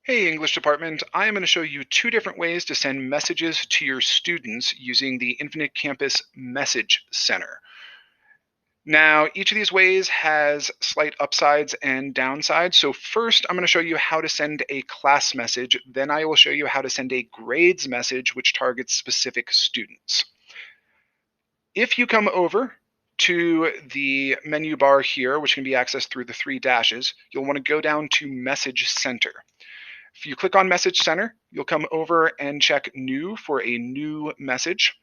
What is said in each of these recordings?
Hey, English department. I am going to show you two different ways to send messages to your students using the Infinite Campus Message Center. Now, each of these ways has slight upsides and downsides. So first, I'm going to show you how to send a class message. Then I will show you how to send a grades message, which targets specific students. If you come over to the menu bar here, which can be accessed through the three dashes, you'll want to go down to Message Center. If you click on Message Center, you'll come over and check New for a new message.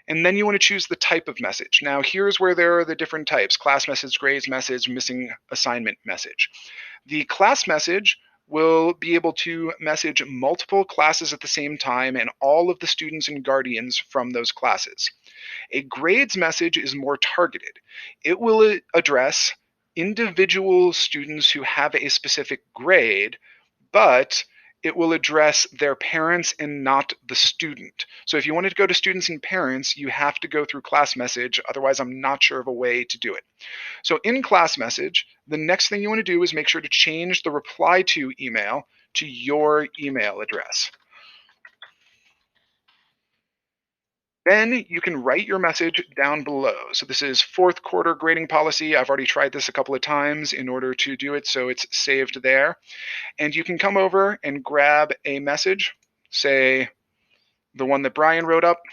And then you want to choose the type of message. Now, here's where there are the different types: class message, grades message, missing assignment message. The class message will be able to message multiple classes at the same time and all of the students and guardians from those classes. A grades message is more targeted. It will address individual students who have a specific grade, but it will address their parents and not the student. So if you wanted to go to students and parents, you have to go through class message. Otherwise, I'm not sure of a way to do it. So in class message, the next thing you want to do is make sure to change the reply to email to your email address. Then you can write your message down below. So this is fourth quarter grading policy. I've already tried this a couple of times in order to do it, so it's saved there. And you can come over and grab a message, say the one that Brian wrote up.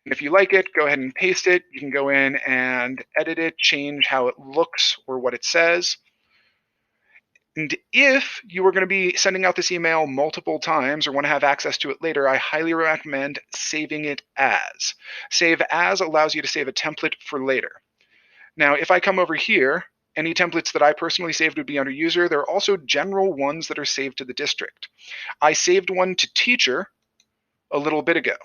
And if you like it, go ahead and paste it. You can go in and edit it, change how it looks or what it says. And if you are going to be sending out this email multiple times or want to have access to it later, I highly recommend saving it as. Save as allows you to save a template for later. Now, if I come over here, any templates that I personally saved would be under user. There are also general ones that are saved to the district. I saved one to teacher a little bit ago.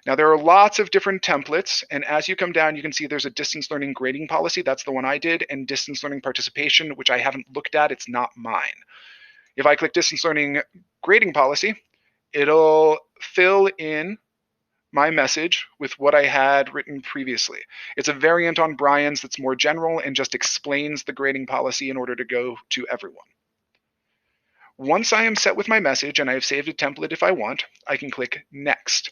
Now, there are lots of different templates, and as you come down, you can see there's a distance learning grading policy. That's the one I did, and distance learning participation, which I haven't looked at. It's not mine. If I click distance learning grading policy, it'll fill in my message with what I had written previously. It's a variant on Brian's that's more general and just explains the grading policy in order to go to everyone. Once I am set with my message and I have saved a template if I want, I can click Next.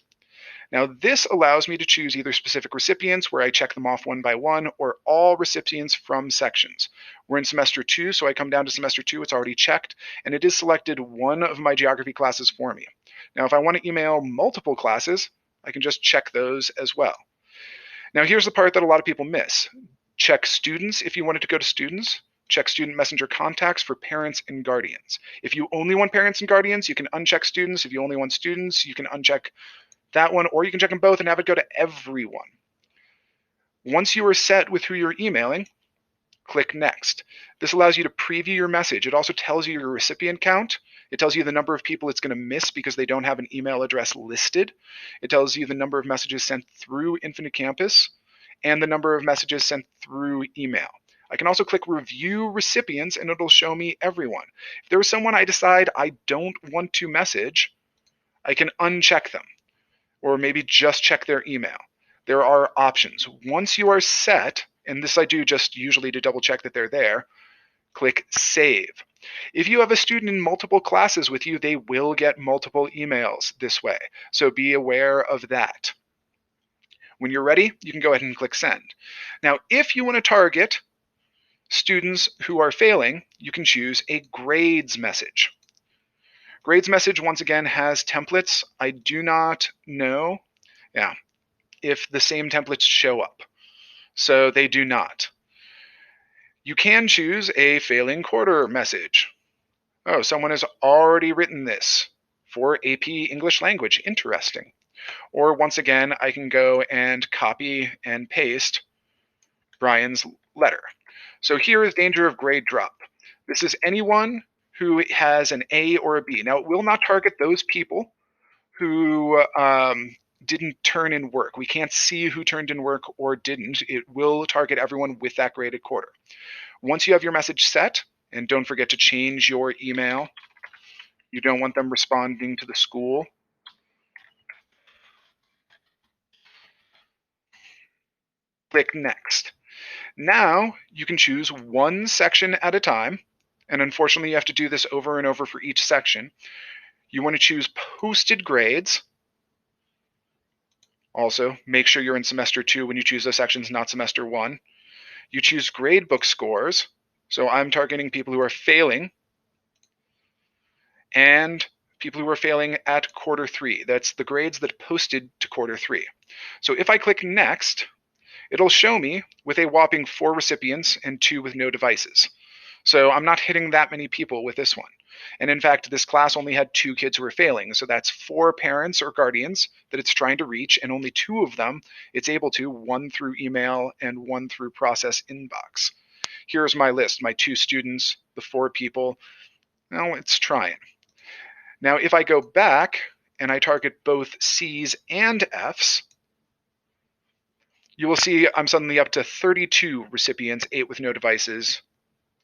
Now, this allows me to choose either specific recipients, where I check them off one by one, or all recipients from sections. We're in semester 2, so I come down to semester 2, it's already checked, and it has selected one of my geography classes for me. Now, if I want to email multiple classes, I can just check those as well. Now, here's the part that a lot of people miss. Check students if you want it to go to students. Check student messenger contacts for parents and guardians. If you only want parents and guardians, you can uncheck students. If you only want students, you can uncheck that one, or you can check them both and have it go to everyone. Once you are set with who you're emailing, click Next. This allows you to preview your message. It also tells you your recipient count. It tells you the number of people it's going to miss because they don't have an email address listed. It tells you the number of messages sent through Infinite Campus and the number of messages sent through email. I can also click Review Recipients and it'll show me everyone. If there's someone I decide I don't want to message, I can uncheck them, or maybe just check their email. There are options. Once you are set, and this I do just usually to double check that they're there, click Save. If you have a student in multiple classes with you, they will get multiple emails this way, so be aware of that. When you're ready, you can go ahead and click Send. Now, if you want to target students who are failing, you can choose a grades message. Grades message, once again, has templates. I do not know if the same templates show up. So they do not. You can choose a failing quarter message. Oh, someone has already written this for AP English Language. Interesting. Or once again, I can go and copy and paste Brian's letter. So here is danger of grade drop. This is anyone who has an A or a B. Now, it will not target those people who didn't turn in work. We can't see who turned in work or didn't. It will target everyone with that graded quarter. Once you have your message set, and don't forget to change your email. You don't want them responding to the school. Click Next. Now you can choose one section at a time, and unfortunately you have to do this over and over for each section. You want to choose posted grades. Also, make sure you're in semester 2 when you choose those sections, not semester 1. You choose gradebook scores. So I'm targeting people who are failing and people who are failing at quarter 3. That's the grades that posted to quarter 3. So if I click next, it'll show me with a whopping 4 recipients and 2 with no devices. So I'm not hitting that many people with this one. And in fact, this class only had 2 kids who were failing. So that's 4 parents or guardians that it's trying to reach, and only 2 of them it's able to, 1 through email and 1 through process inbox. Here's my list, my 2 students, the 4 people. Now it's trying. Now, if I go back and I target both C's and F's, you will see I'm suddenly up to 32 recipients, 8 with no devices,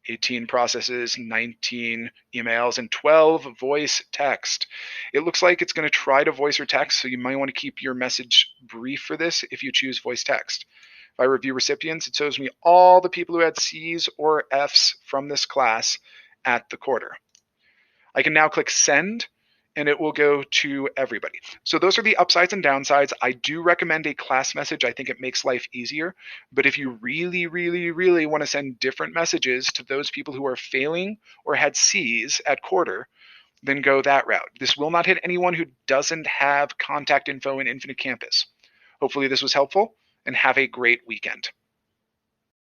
18 processes, 19 emails, and 12 voice text. It looks like it's going to try to voice or text, so you might want to keep your message brief for this if you choose voice text. If I review recipients, it shows me all the people who had C's or F's from this class at the quarter. I can now click send, and it will go to everybody. So those are the upsides and downsides. I do recommend a class message. I think it makes life easier. But if you really, really, really want to send different messages to those people who are failing or had C's at quarter, then go that route. This will not hit anyone who doesn't have contact info in Infinite Campus. Hopefully this was helpful, and have a great weekend.